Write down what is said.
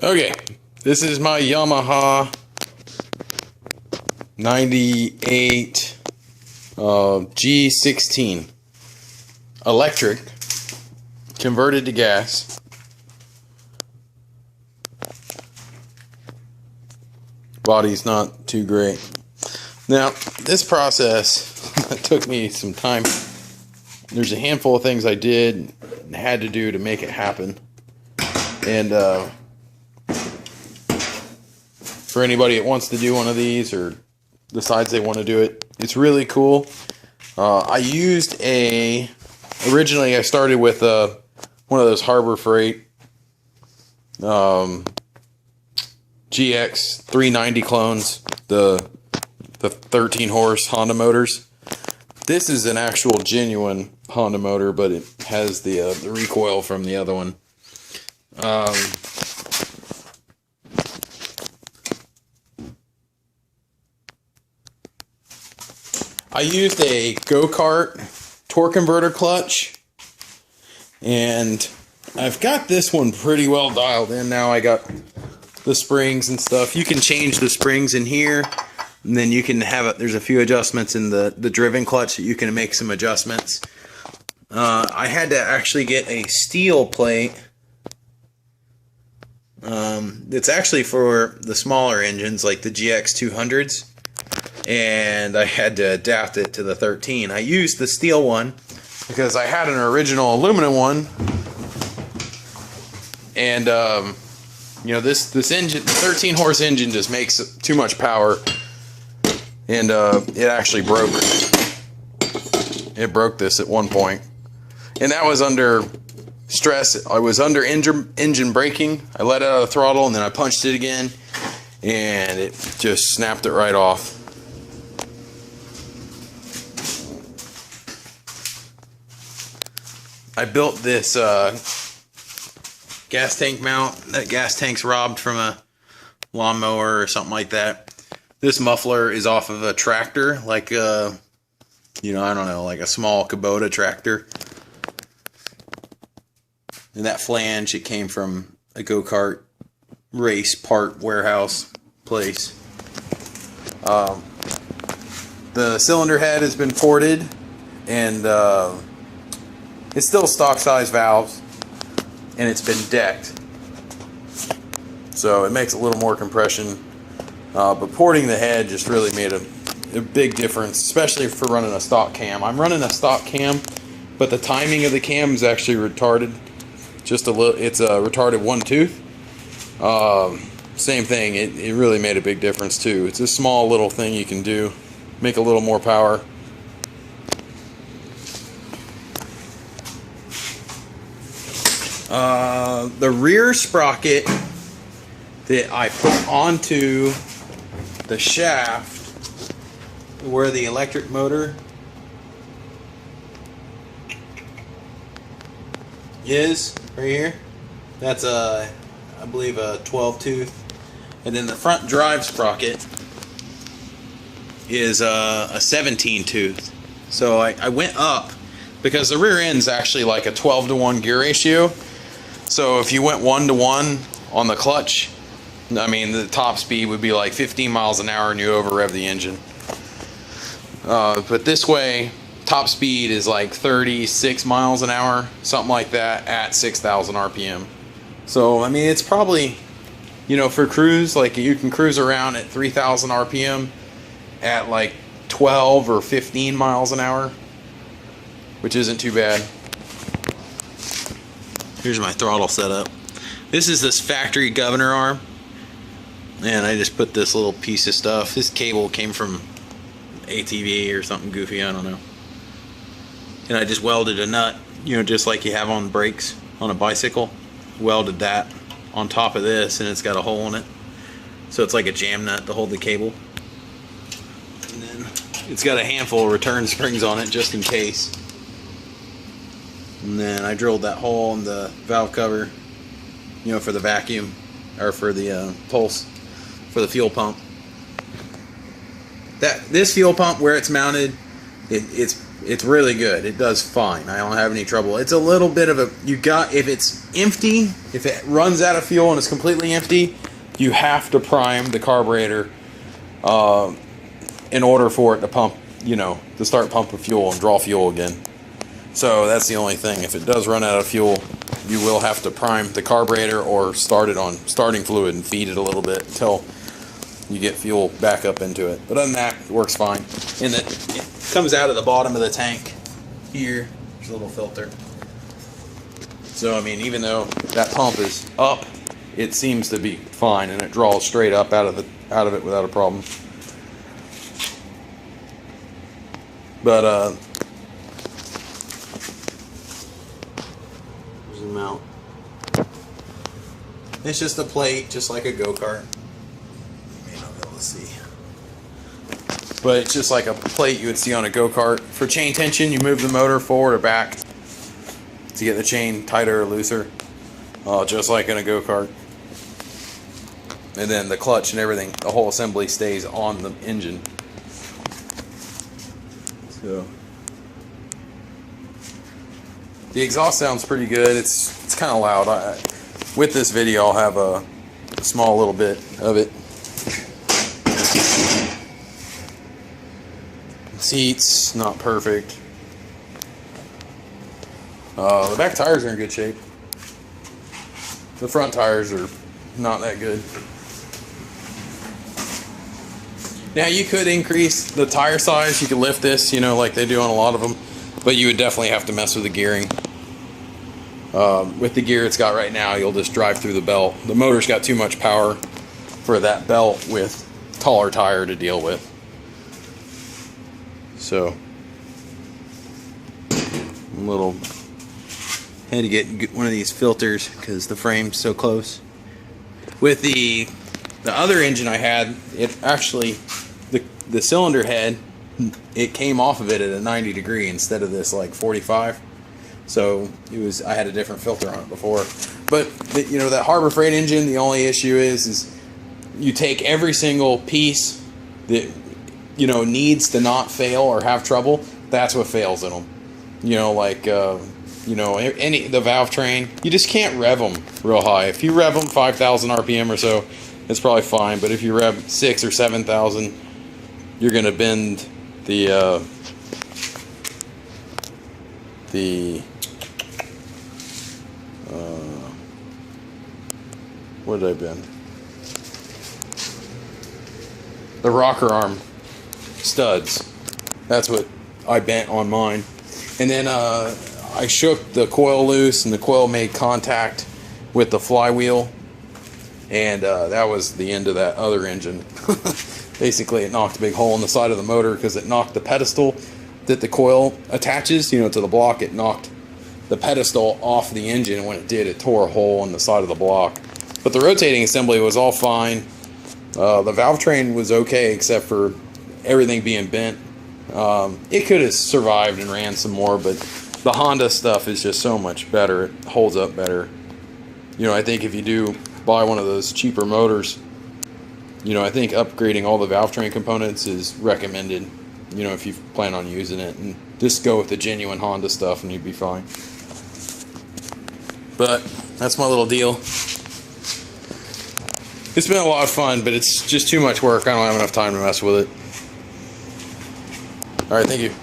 Okay, this is my Yamaha 98 G16 electric converted to gas. Body's not too great. Now, this process took me some time. There's a handful of things I did and had to do to make it happen. And for anybody that wants to do one of these or decides they want to do it, it's really cool. I used originally I started with one of those Harbor Freight gx390 clones, the 13 horse Honda motors. This is an actual genuine Honda motor, but it has the recoil from the other one. I used a go-kart torque converter clutch, and I've got this one pretty well dialed in now. I got the springs and stuff. You can change the springs in here, and then you can have it. There's a few adjustments in the driven clutch that you can make some adjustments. I had to actually get a steel plate. It's actually for the smaller engines like the gx200s. And I had to adapt it to the 13. I used the steel one because I had an original aluminum one, and you know, this engine, the 13 horse engine, just makes too much power, and it actually broke. It broke this at one point, and that was under stress. I was under engine braking. I let it out of the throttle, and then I punched it again, and it just snapped it right off. I built this gas tank mount. That gas tank's robbed from a lawnmower or something like that. This muffler is off of a tractor, like you know, I don't know, like a small Kubota tractor. And that flange, it came from a go-kart race part warehouse place. The cylinder head has been ported, and it's still stock size valves, and it's been decked, so it makes a little more compression, but porting the head just really made a big difference, especially for running a stock cam. I'm running a stock cam, but the timing of the cam is actually retarded just a little. It's retarded one tooth. Same thing, it really made a big difference too. It's a small little thing you can do, make a little more power. The rear sprocket that I put onto the shaft where the electric motor is, right here, that's I believe a 12 tooth, and then the front drive sprocket is a 17 tooth. So I went up because the rear end's actually like a 12-to-1 gear ratio. So if you went 1-to-1 on the clutch, I mean, the top speed would be like 15 miles an hour and you over rev the engine. But this way, top speed is like 36 miles an hour, something like that, at 6,000 RPM. So, I mean, it's probably, you know, for cruise, like you can cruise around at 3,000 RPM at like 12 or 15 miles an hour, which isn't too bad. Here's my throttle setup. This is this factory governor arm, and I just put this little piece of stuff. This cable came from ATV or something goofy, I don't know. And I just welded a nut, you know, just like you have on brakes on a bicycle. Welded that on top of this, and it's got a hole in it. So it's like a jam nut to hold the cable. And then it's got a handful of return springs on it just in case. And then I drilled that hole in the valve cover, you know, for the vacuum, or for the pulse, for the fuel pump. This fuel pump, where it's mounted, it's It's really good. It does fine. I don't have any trouble. It's a little bit of a, if it's empty, if it runs out of fuel and it's completely empty, you have to prime the carburetor in order for it to pump, to start pumping fuel and draw fuel again. So that's the only thing. If it does run out of fuel, you will have to prime the carburetor or start it on starting fluid and feed it a little bit until you get fuel back up into it. But other than that, it works fine. And it comes out of the bottom of the tank here. There's a little filter. So I mean, even though that pump is up, it seems to be fine, and it draws straight up out of it without a problem. But zoom out. It's just a plate, just like a go-kart. You may not be able to see. But it's just like a plate you would see on a go-kart. For chain tension, you move the motor forward or back to get the chain tighter or looser, just like in a go-kart. And then the clutch and everything, the whole assembly stays on the engine. So the exhaust sounds pretty good. It's kind of loud. With this video, I'll have a small little bit of it. Seats, not perfect. The back tires are in good shape. The front tires are not that good. Now you could increase the tire size. You could lift this, like they do on a lot of them. But you would definitely have to mess with the gearing. With the gear it's got right now, you'll just drive through the belt. The motor's got too much power for that belt with taller tire to deal with. So, had to get one of these filters because the frame's so close. With the other engine I had, it actually, the cylinder head, it came off of it at a 90 degree instead of this like 45. So I had a different filter on it before. But that Harbor Freight engine, the only issue is you take every single piece that needs to not fail or have trouble. That's what fails in them. The valve train, you just can't rev them real high. If you rev them 5,000 RPM or so, it's probably fine. But if you rev 6,000 or 7,000, you're gonna bend the what did I bend? The rocker arm studs. That's what I bent on mine. And then I shook the coil loose, and the coil made contact with the flywheel, and that was the end of that other engine. Basically, it knocked a big hole in the side of the motor because it knocked the pedestal that the coil attaches, to the block. It knocked the pedestal off the engine, and when it did, it tore a hole in the side of the block. But the rotating assembly was all fine. The valve train was okay, except for everything being bent. It could have survived and ran some more, but the Honda stuff is just so much better. It holds up better. I think if you do buy one of those cheaper motors, I think upgrading all the valve train components is recommended, if you plan on using it. And just go with the genuine Honda stuff and you'd be fine. But that's my little deal. It's been a lot of fun, but it's just too much work. I don't have enough time to mess with it. Alright, thank you.